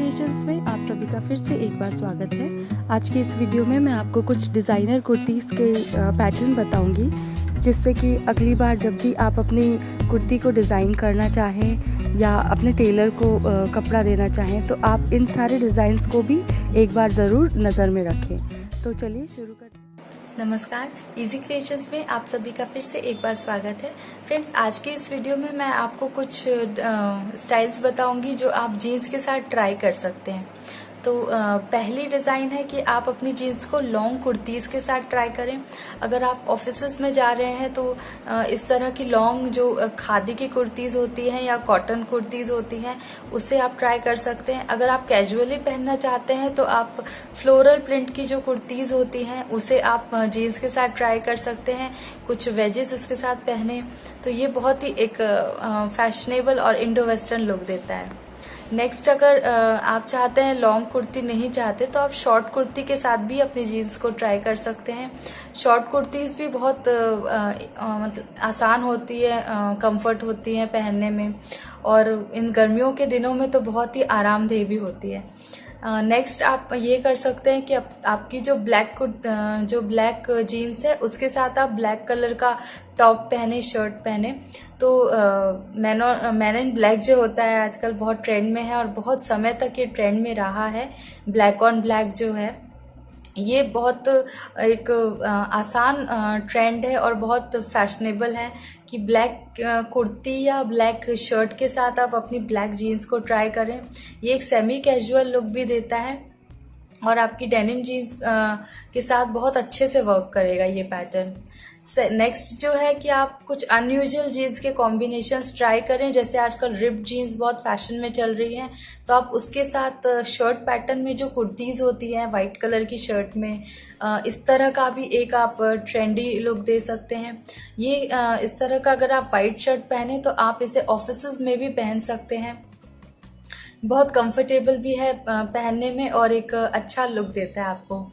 Creations में आप सभी का फिर से एक बार स्वागत है। आज की इस वीडियो में मैं आपको कुछ डिज़ाइनर कुर्तीज़ के पैटर्न बताऊंगी, जिससे कि अगली बार जब भी आप अपनी कुर्ती को डिज़ाइन करना चाहें या अपने टेलर को कपड़ा देना चाहें तो आप इन सारे डिज़ाइंस को भी एक बार ज़रूर नज़र में रखें। तो चलिए शुरू करते हैं। नमस्कार, इजी क्रिएशंस में आप सभी का फिर से एक बार स्वागत है। फ्रेंड्स, आज के इस वीडियो में मैं आपको कुछ स्टाइल्स बताऊंगी जो आप जीन्स के साथ ट्राई कर सकते हैं। तो पहली डिज़ाइन है कि आप अपनी जीन्स को लॉन्ग कुर्तीज़ के साथ ट्राई करें। अगर आप ऑफिसेस में जा रहे हैं तो इस तरह की लॉन्ग जो खादी की कुर्तीज़ होती हैं या कॉटन कुर्तीज़ होती हैं उससे आप ट्राई कर सकते हैं। अगर आप कैजुअली पहनना चाहते हैं तो आप फ्लोरल प्रिंट की जो कुर्तीज़ होती हैं उसे आप जीन्स के साथ ट्राई कर सकते हैं। कुछ वेजेस उसके साथ पहने तो ये बहुत ही एक फैशनेबल और इंडो वेस्टर्न लुक देता है। नेक्स्ट, अगर आप चाहते हैं लॉन्ग कुर्ती नहीं चाहते तो आप शॉर्ट कुर्ती के साथ भी अपनी जीन्स को ट्राई कर सकते हैं। शॉर्ट कुर्तीज़ भी बहुत मतलब आसान होती है, कंफर्ट होती हैं पहनने में, और इन गर्मियों के दिनों में तो बहुत ही आरामदेह भी होती है। नेक्स्ट, आप ये कर सकते हैं कि आपकी जो ब्लैक जीन्स है उसके साथ आप ब्लैक कलर का टॉप पहने, शर्ट पहने। तो मैन इन ब्लैक जो होता है आजकल बहुत ट्रेंड में है और बहुत समय तक ये ट्रेंड में रहा है। ब्लैक ऑन ब्लैक जो है ये बहुत एक आसान ट्रेंड है और बहुत फैशनेबल है कि ब्लैक कुर्ती या ब्लैक शर्ट के साथ आप अपनी ब्लैक जीन्स को ट्राई करें। ये एक सेमी कैजुअल लुक भी देता है और आपकी डेनिम जीन्स के साथ बहुत अच्छे से वर्क करेगा ये पैटर्न। नेक्स्ट जो है कि आप कुछ अनयूजुअल जीन्स के कॉम्बिनेशंस ट्राई करें। जैसे आजकल रिप्ड जीन्स बहुत फैशन में चल रही हैं, तो आप उसके साथ शर्ट पैटर्न में जो कुर्तीज़ होती हैं वाइट कलर की शर्ट में, इस तरह का भी एक आप ट्रेंडी लुक दे सकते हैं। ये इस तरह का अगर आप वाइट शर्ट पहने तो आप इसे ऑफिसेज में भी पहन सकते हैं। बहुत कंफर्टेबल भी है पहनने में और एक अच्छा लुक देता है आपको।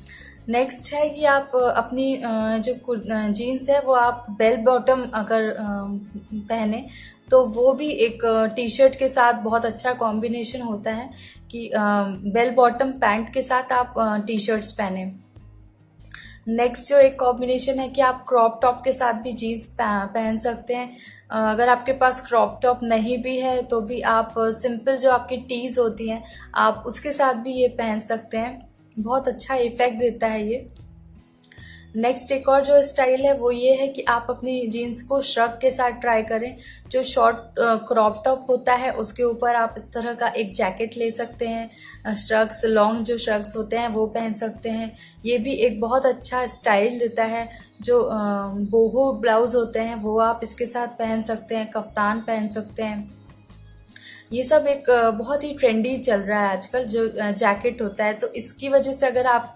नेक्स्ट है कि आप अपनी जो जीन्स है वो आप बेल बॉटम अगर पहने तो वो भी एक टी शर्ट के साथ बहुत अच्छा कॉम्बिनेशन होता है कि बेल बॉटम पैंट के साथ आप टी शर्ट्स पहने। नेक्स्ट जो एक कॉम्बिनेशन है कि आप क्रॉप टॉप के साथ भी जीन्स पहन सकते हैं। अगर आपके पास क्रॉप टॉप नहीं भी है तो भी आप सिंपल जो आपकी टीज होती हैं आप उसके साथ भी ये पहन सकते हैं। बहुत अच्छा इफेक्ट देता है ये। नेक्स्ट एक और जो स्टाइल है वो ये है कि आप अपनी जीन्स को श्रग के साथ ट्राई करें। जो शॉर्ट क्रॉप टॉप होता है उसके ऊपर आप इस तरह का एक जैकेट ले सकते हैं। श्रग्स, लॉन्ग जो श्रग्स होते हैं वो पहन सकते हैं। ये भी एक बहुत अच्छा स्टाइल देता है। जो बोहो ब्लाउज होते हैं वो आप इसके साथ पहन सकते हैं, कफ्तान पहन सकते हैं। ये सब एक बहुत ही ट्रेंडी चल रहा है आजकल जो जैकेट होता है। तो इसकी वजह से अगर आप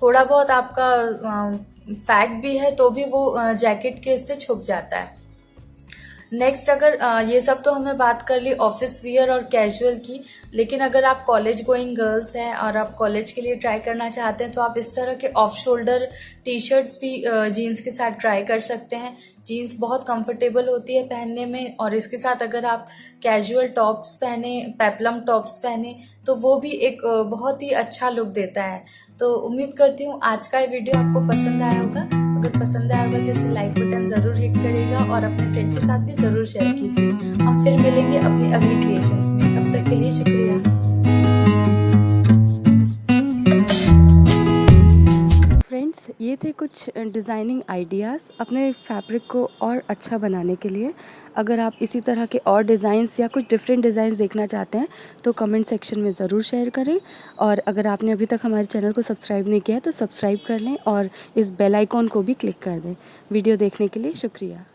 थोड़ा बहुत आपका फैट भी है तो भी वो जैकेट के इससे छुप जाता है। नेक्स्ट, अगर ये सब तो हमने बात कर ली ऑफिस वियर और कैजुअल की, लेकिन अगर आप कॉलेज गोइंग गर्ल्स हैं और आप कॉलेज के लिए ट्राई करना चाहते हैं तो आप इस तरह के ऑफ शोल्डर टी शर्ट्स भी जीन्स के साथ ट्राई कर सकते हैं। जीन्स बहुत कंफर्टेबल होती है पहनने में और इसके साथ अगर आप कैजुअल टॉप्स पहने, पेप्लम टॉप्स पहने तो वो भी एक बहुत ही अच्छा लुक देता है। तो उम्मीद करती हूँ आज का ये वीडियो आपको पसंद आया होगा। अगर पसंद आया होगा तो इसे लाइक बटन ज़रूर हिट करिएगा और अपने फ्रेंड्स के साथ भी ज़रूर शेयर कीजिए। हम फिर मिलेंगे अपनी अगली क्रिएशंस में। तब तक के लिए शुक्रिया। फ्रेंड्स, ये थे कुछ डिज़ाइनिंग आइडियाज़ अपने फैब्रिक को और अच्छा बनाने के लिए। अगर आप इसी तरह के और डिज़ाइंस या कुछ डिफरेंट डिज़ाइंस देखना चाहते हैं तो कमेंट सेक्शन में ज़रूर शेयर करें। और अगर आपने अभी तक हमारे चैनल को सब्सक्राइब नहीं किया है तो सब्सक्राइब कर लें और इस बेल आइकॉन को भी क्लिक कर दें। वीडियो देखने के लिए शुक्रिया।